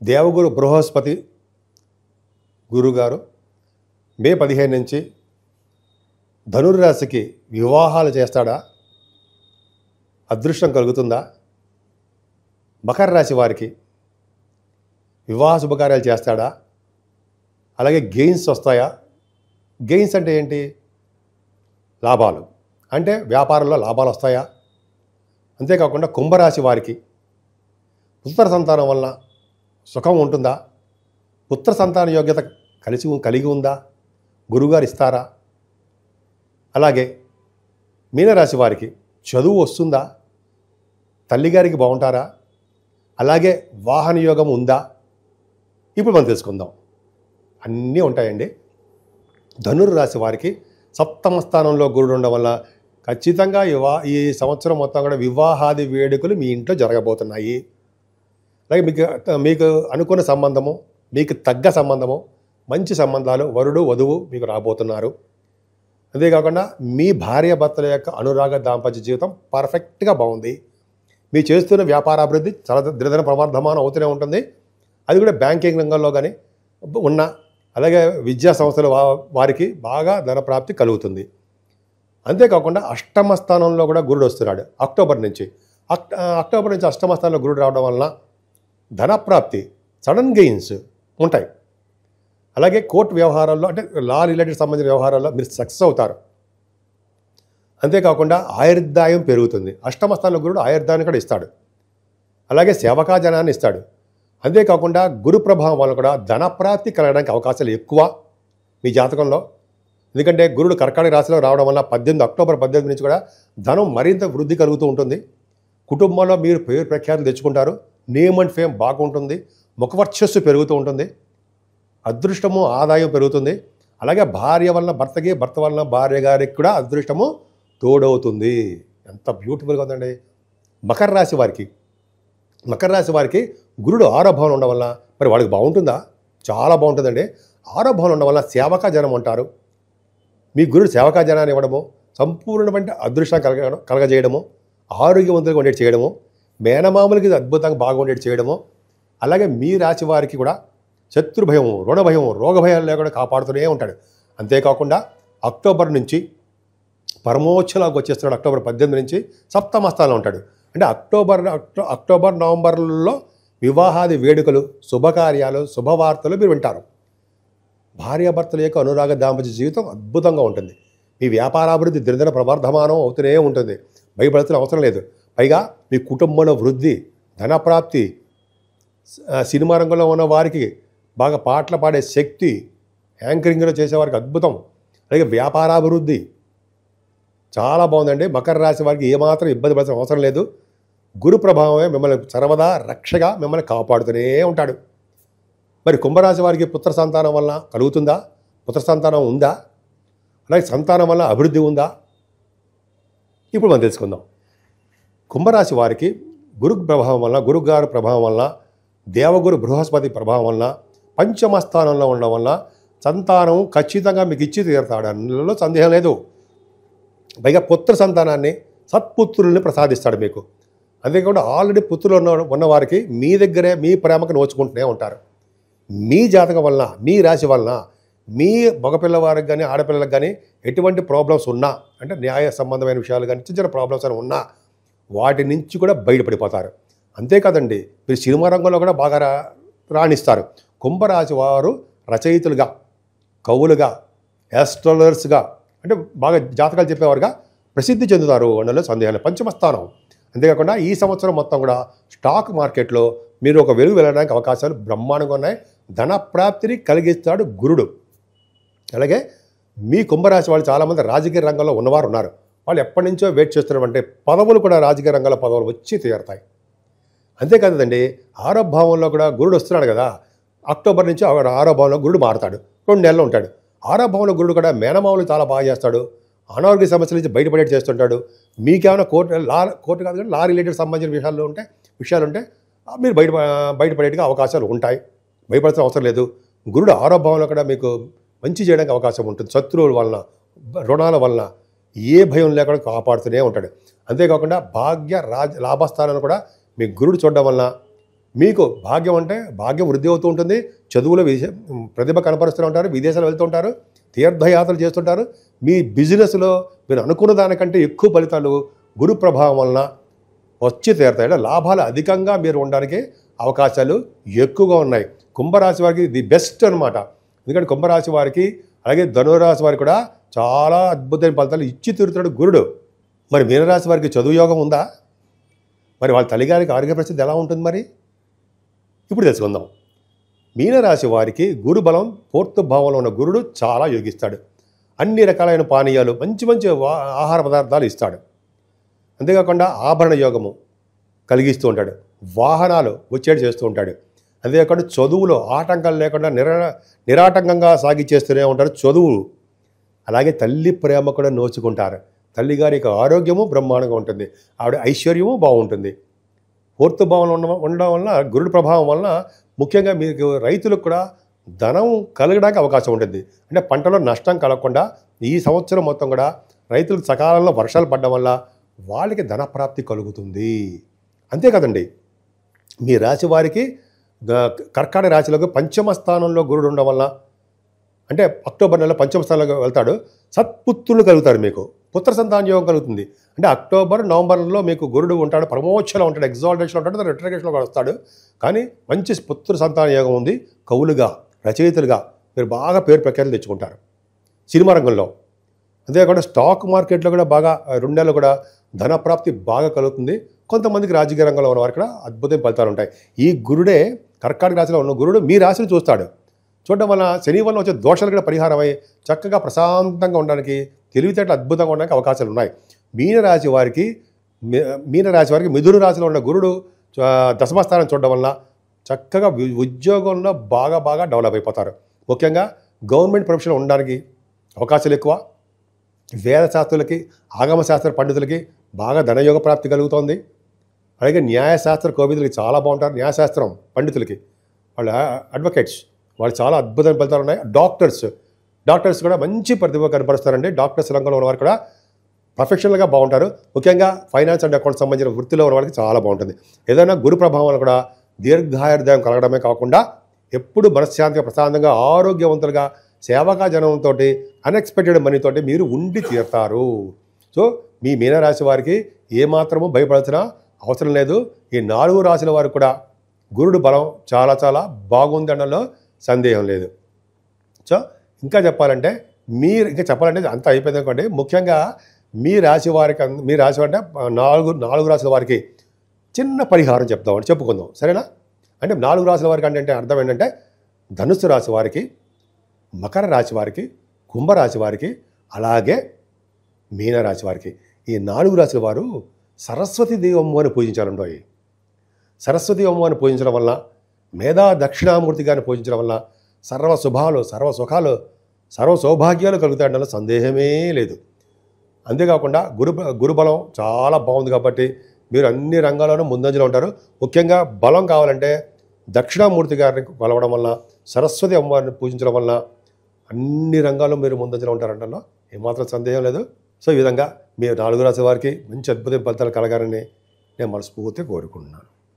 దేవగురు బృహస్పతి గురుగారు మే 15 నుంచి ధనుర్రాశికి వివాహాలు చేస్తాడా? అదృష్టం కలుగుతుందా? మకర రాశి వారికి వివాహ శుభకార్యాలు చేస్తాడా? అలాగే గెయిన్స్ వస్తాయా? గెయిన్స్ అంటే ఏంటి? లాభాలు అంటే వ్యాపారంలో లాభాలు వస్తాయా? అంతేకాకుండా కుంభరాశి వారికి పుత్ర సంతానం వలన సుఖం ఉంటుందా? పుత్ర సంతాన యోగ్యత కలిగి ఉందా? గురుగారు ఇస్తారా? అలాగే మీనరాశి వారికి చదువు వస్తుందా? తల్లిగారికి బాగుంటారా? అలాగే వాహన యోగం ఉందా? ఇప్పుడు మనం తెలుసుకుందాం. అన్నీ ఉంటాయండి. ధనుర్రాశి వారికి సప్తమ స్థానంలో గురుడు ఉండడం వల్ల ఖచ్చితంగా ఈ సంవత్సరం మొత్తం కూడా వివాహాది వేడుకలు మీ ఇంట్లో జరగబోతున్నాయి. అలాగే మీకు అనుకున్న సంబంధము, మీకు తగ్గ సంబంధము, మంచి సంబంధాలు, వరుడు వధువు మీకు రాబోతున్నారు. అంతేకాకుండా మీ భార్యాభర్తల యొక్క అనురాగ దాంపత్య జీవితం పర్ఫెక్ట్గా బాగుంది. మీరు చేస్తున్న వ్యాపారాభివృద్ధి చాలా దినదిన ప్రవర్ధమానం అవుతూనే ఉంటుంది. అది కూడా బ్యాంకింగ్ రంగంలో కానీ ఉన్న, అలాగే విద్యా సంస్థల వారికి బాగా ధనప్రాప్తి కలుగుతుంది. అంతేకాకుండా అష్టమ స్థానంలో కూడా గురుడు వస్తున్నాడు అక్టోబర్ నుంచి. అక్టోబర్ నుంచి అష్టమ స్థానంలో గురుడు రావడం వలన ధనప్రాప్తి, సడన్ గెయిన్స్ ఉంటాయి. అలాగే కోర్టు వ్యవహారాల్లో అంటే లా రిలేటెడ్ సంబంధించిన వ్యవహారాల్లో మీరు సక్సెస్ అవుతారు. అంతేకాకుండా ఆయుర్దాయం పెరుగుతుంది. అష్టమ స్థానంలో గురుడు ఆయుర్దాయాన్ని కూడా ఇస్తాడు. అలాగే సేవకాజనాన్ని ఇస్తాడు. అంతేకాకుండా గురు ప్రభావం వల్ల కూడా ధనప్రాప్తి కలగడానికి అవకాశాలు ఎక్కువ మీ జాతకంలో. ఎందుకంటే గురుడు కర్కాటక రాశిలో రావడం వల్ల అక్టోబర్ 18 నుంచి కూడా ధనం మరింత వృద్ధి కలుగుతూ ఉంటుంది. కుటుంబంలో మీరు పేరు ప్రఖ్యాతులు తెచ్చుకుంటారు. నేమ్ అండ్ ఫేమ్ బాగుంటుంది. ముఖవర్చస్సు పెరుగుతూ ఉంటుంది. అదృష్టము, ఆదాయం పెరుగుతుంది. అలాగే భార్య వలన భర్తకి, భర్త వలన భార్య గారికి కూడా అదృష్టము తోడవుతుంది. ఎంత బ్యూటిఫుల్గా ఉందండి. మకర రాశి వారికి గురుడు ఆరోభావం ఉండడం వల్ల మరి వాళ్ళకి బాగుంటుందా? చాలా బాగుంటుందండి. ఆరోభావం ఉండడం వల్ల సేవకా జనం అంటారు. మీ గురుడు సేవకా జనాన్ని ఇవ్వడము, సంపూర్ణమైన అదృష్టం కలగజేయడము, ఆరోగ్యవంతులుగా ఉండేది చేయడము, మేనమామలకి అద్భుతంగా బాగుండేది చేయడము, అలాగే మీ రాశి వారికి కూడా శత్రు భయము, రుణ భయము, రోగ భయాలు లేకుండా కాపాడుతూనే ఉంటాడు. అంతేకాకుండా అక్టోబర్ నుంచి పరమోచ్చలాగా వచ్చేస్తున్నాడు. అక్టోబర్ 18 నుంచి సప్తమ స్థానంలో ఉంటాడు. అంటే అక్టోబర్ నవంబర్లో వివాహాది వేడుకలు, శుభకార్యాలు, శుభవార్తలు మీరు వింటారు. భార్యాభర్తల యొక్క అనురాగ దాంపత్య జీవితం అద్భుతంగా ఉంటుంది. మీ వ్యాపారాభివృద్ధి దినదిన ప్రవర్ధమానం అవుతూనే ఉంటుంది. భయపడాల్సిన అవసరం లేదు. పైగా మీ కుటుంబంలో వృద్ధి, ధనప్రాప్తి, సినిమా రంగంలో ఉన్న వారికి బాగా పాటలు పాడే శక్తి, యాంకరింగ్లో చేసేవారికి అద్భుతం, అలాగే వ్యాపారాభివృద్ధి చాలా బాగుందండి. మకర రాశి వారికి ఏమాత్రం ఇబ్బంది పడాల్సిన అవసరం లేదు. గురు ప్రభావమే మిమ్మల్ని సర్వదా రక్షగా మిమ్మల్ని కాపాడుతూనే ఉంటాడు. మరి కుంభరాశి వారికి పుత్ర సంతానం వలన కలుగుతుందా? పుత్ర సంతానం ఉందా? అలాగే సంతానం వల్ల అభివృద్ధి ఉందా? ఇప్పుడు మనం తెలుసుకుందాం. కుంభరాశి వారికి గురు ప్రభావం వల్ల, గురుగారు ప్రభావం వల్ల, దేవగురు బృహస్పతి ప్రభావం వల్ల, పంచమ స్థానంలో ఉండడం వల్ల సంతానం ఖచ్చితంగా మీకు ఇచ్చి తీరుతాడు. అందులో సందేహం లేదు. పైగా పుత్ర సంతానాన్ని, సత్పుత్రుల్ని ప్రసాదిస్తాడు మీకు. అంతేకాకుండా ఆల్రెడీ పుత్రులు ఉన్నవారికి మీ దగ్గరే మీ ప్రేమకు నోచుకుంటూనే ఉంటారు. మీ జాతకం వలన, మీ రాశి వలన, మీ మగపిల్లవారికి కానీ ఆడపిల్లలకు కానీ ఎటువంటి ప్రాబ్లమ్స్ ఉన్నా, అంటే న్యాయ సంబంధమైన విషయాలు కానీ చిన్న చిన్న ప్రాబ్లమ్స్ అని ఉన్నా వాటి నుంచి కూడా బయటపడిపోతారు. అంతేకాదండి, మీరు సినిమా రంగంలో కూడా బాగా రాణిస్తారు. కుంభరాశి వారు రచయితలుగా, కవులుగా, యాస్ట్రాలజర్స్గా, అంటే బాగా జాతకాలు చెప్పేవారుగా ప్రసిద్ధి చెందుతారు. అందులో సందేహాలు. పంచమ స్థానం. అంతేకాకుండా ఈ సంవత్సరం మొత్తం కూడా స్టాక్ మార్కెట్లో మీరు ఒక వెలుగు వెళ్ళడానికి అవకాశాలు బ్రహ్మాండంగా ఉన్నాయి. ధన ప్రాప్తిని కలిగిస్తాడు గురుడు. అలాగే మీ కుంభరాశి వాళ్ళు చాలామంది రాజకీయ రంగంలో ఉన్నవారు ఉన్నారు. వాళ్ళు ఎప్పటి నుంచో వెయిట్ చేస్తున్నారంటే పదవులు కూడా రాజకీయ రంగంలో పదవులు వచ్చి తీరుతాయి. అంతేకాదండి, ఆరో భావంలో కూడా గురుడు వస్తున్నాడు కదా. అక్టోబర్ నుంచి ఆరో భావంలో గురుడు మారుతాడు. 2 నెలలు ఉంటాడు. ఆరో భావంలో గురుడు కూడా మేనమావులు చాలా బాగా చేస్తాడు. అనారోగ్య సమస్యల నుంచి బయటపడేట్టు చేస్తుంటాడు. మీకేమైనా కోర్టు కాదు కానీ లా రిలేటెడ్ సంబంధించిన విషయాలు ఉంటే మీరు బయటపడేట్టుగా అవకాశాలు ఉంటాయి. భయపడాల్సిన అవసరం లేదు. గురుడు ఆరో భావంలో కూడా మీకు మంచి చేయడానికి అవకాశం ఉంటుంది. శత్రువుల వలన, రుణాల వలన ఏ భయం లేకుండా కాపాడుతూనే ఉంటాడు. అంతేకాకుండా భాగ్య లాభస్థానాన్ని కూడా మీ గురుడు చూడడం వలన మీకు భాగ్యం అంటే భాగ్యం వృద్ధి అవుతూ ఉంటుంది. చదువులో ప్రతిభ కనపరుస్తూ ఉంటారు, విదేశాలు వెళ్తూ ఉంటారు, తీర్థయాత్రలు చేస్తుంటారు. మీ బిజినెస్లో మీరు అనుకున్న దానికంటే ఎక్కువ ఫలితాలు గురు ప్రభావం వలన వచ్చి తీరుతాయి. అంటే లాభాలు అధికంగా మీరు ఉండడానికి అవకాశాలు ఎక్కువగా ఉన్నాయి. కుంభరాశి వారికి ది బెస్ట్ అనమాట. ఎందుకంటే కుంభరాశి వారికి అలాగే ధనురాశి వారికి కూడా చాలా అద్భుతమైన ఫలితాలు ఇచ్చి తీరుతాడు గురుడు. మరి మీనరాశి వారికి చదువు యోగం ఉందా? మరి వాళ్ళ తల్లిగారికి ఆరోగ్య పరిస్థితి ఎలా ఉంటుంది? మరి ఇప్పుడు తెలుసుకుందాం. మీనరాశి వారికి గురు బలం పూర్తి భావంలో ఉన్న గురుడు చాలా యోగిస్తాడు. అన్ని రకాలైన పానీయాలు, మంచి మంచి ఆహార పదార్థాలు ఇస్తాడు. అంతేకాకుండా ఆభరణ యోగము కలిగిస్తూ ఉంటాడు. వాహనాలు వచ్చేటి చేస్తూ ఉంటాడు. అంతేకాకుండా చదువులో ఆటంకాలు లేకుండా నిరాటంకంగా సాగిచేస్తూనే ఉంటారు చదువు. అలాగే తల్లి ప్రేమ కూడా నోచుకుంటారు. తల్లిగారి యొక్క ఆరోగ్యము బ్రహ్మాండంగా ఉంటుంది. ఆవిడ ఐశ్వర్యము బాగుంటుంది. పూర్తి భావంలో ఉండడం వలన గురుడు ప్రభావం వలన ముఖ్యంగా మీకు రైతులకు కూడా ధనం కలగడానికి అవకాశం ఉంటుంది. అంటే పంటలో నష్టం కలగకుండా ఈ సంవత్సరం మొత్తం కూడా రైతులకు సకాలంలో వర్షాలు పడడం వల్ల వాళ్ళకి ధనప్రాప్తి కలుగుతుంది. అంతే కదండి. మీ రాశి వారికి కర్కాటక రాశిలోకి పంచమ స్థానంలో గురుడు ఉండడం వల్ల, అంటే అక్టోబర్ నెలలో పంచమ స్థానంలో వెళ్తాడు. సత్పుత్రులు కలుగుతారు, మీకు పుత్ర సంతాన యోగం కలుగుతుంది. అంటే అక్టోబర్ నవంబర్లో మీకు గురుడు ఉంటాడు, ప్రమోషన్లో ఉంటాడు, ఎగ్జాల్టేషన్లో ఉంటాడు, రిట్రిగేషన్లో కూడా వస్తాడు. కానీ మంచి పుత్ర సంతాన యోగం ఉంది. కవులుగా, రచయితలుగా మీరు బాగా పేరు ప్రఖ్యాతులు తెచ్చుకుంటారు సినిమా రంగంలో. అంతేకాకుండా స్టాక్ మార్కెట్లో కూడా బాగా 2 నెలలు కూడా ధనప్రాప్తి బాగా కలుగుతుంది. కొంతమందికి రాజకీయ రంగంలో ఉన్న వారికి కూడా అద్భుతమైన ఫలితాలు ఉంటాయి. ఈ గురుడే కర్కాటక రాశిలో ఉన్న గురుడు మీ రాశిని చూస్తాడు. చూడడం వల్ల శని వల్ల వచ్చే దోషాలు కూడా పరిహారమై చక్కగా ప్రశాంతంగా ఉండడానికి, తెలివితేటలు అద్భుతంగా ఉండడానికి అవకాశాలు ఉన్నాయి. మీనరాశి వారికి మిథున రాశిలో ఉన్న గురుడు దశమస్థానం చూడడం వల్ల చక్కగా ఉద్యోగంలో బాగా డెవలప్ అయిపోతారు. ముఖ్యంగా గవర్నమెంట్ ప్రొఫెషన్ ఉండడానికి అవకాశాలు ఎక్కువ. వేద శాస్త్రులకి, ఆగమ శాస్త్ర పండితులకి బాగా ధనయోగ ప్రాప్తి కలుగుతోంది. అలాగే న్యాయశాస్త్ర కోవిదులకి చాలా బాగుంటారు. న్యాయశాస్త్రం పండితులకి, వాళ్ళ అడ్వకేట్స్, వాళ్ళు చాలా అద్భుతమైన ఫలితాలు ఉన్నాయి. డాక్టర్స్ కూడా మంచి ప్రతిభ కనపరుస్తారండి. డాక్టర్స్ రంగంలో ఉన్నవారు కూడా ప్రొఫెషనల్గా బాగుంటారు. ముఖ్యంగా ఫైనాన్స్ అండ్ అకౌంట్స్ సంబంధించిన వృత్తిలో ఉన్న వాళ్ళకి చాలా బాగుంటుంది. ఏదైనా గురు ప్రభావం కూడా దీర్ఘాయుర్దాయం కలగడమే కాకుండా ఎప్పుడు మనశ్శాంతిగా, ప్రశాంతంగా, ఆరోగ్యవంతులుగా, సేవకా జనంతో, అన్ఎక్స్పెక్టెడ్ మనీతోటి మీరు ఉండి తీరుతారు. సో మీ మీనరాశి వారికి ఏమాత్రము భయపడాల్సిన అవసరం లేదు. ఈ 4 రాశుల వారికి కూడా గురుడు బలం చాలా బాగుంది అనడంలో సందేహం లేదు. సో ఇంకా చెప్పాలంటే అంత అయిపోయింది అనుకోండి. ముఖ్యంగా మీ రాశి అంటే 4 రాశుల వారికి చిన్న పరిహారం చెప్పుకుందాం, సరేనా? అంటే 4 రాశుల వారికి అంటే అర్థం ఏంటంటే ధనుస్సు రాశి వారికి, మకర రాశి వారికి, కుంభరాశి వారికి, అలాగే మీనరాశి వారికి. ఈ 4 రాశుల వారు సరస్వతీదేవి అమ్మవారిని పూజించాలండి. సరస్వతి అమ్మవారిని పూజించడం వల్ల, మేధా దక్షిణామూర్తి గారిని పూజించడం వల్ల సర్వ శుభాలు, సర్వ సుఖాలు, సర్వ సౌభాగ్యాలు కలుగుతాయన్న సందేహమే లేదు. అంతేకాకుండా గురుబలం చాలా బాగుంది కాబట్టి మీరు అన్ని రంగాల్లోనూ ముందంజలో ఉంటారు. ముఖ్యంగా బలం కావాలంటే దక్షిణామూర్తి గారిని కొలవడం వల్ల, సరస్వతి అమ్మవారిని పూజించడం వల్ల అన్ని రంగాల్లో మీరు ముందంజలో ఉంటారంటలో ఏమాత్రం సందేహం లేదు. సో ఈ విధంగా మీరు 4 రాశుల వారికి మంచి అద్భుతమైన ఫలితాలు కలగాలని నేను మనస్ఫూర్తిగా కోరుకుంటున్నాను.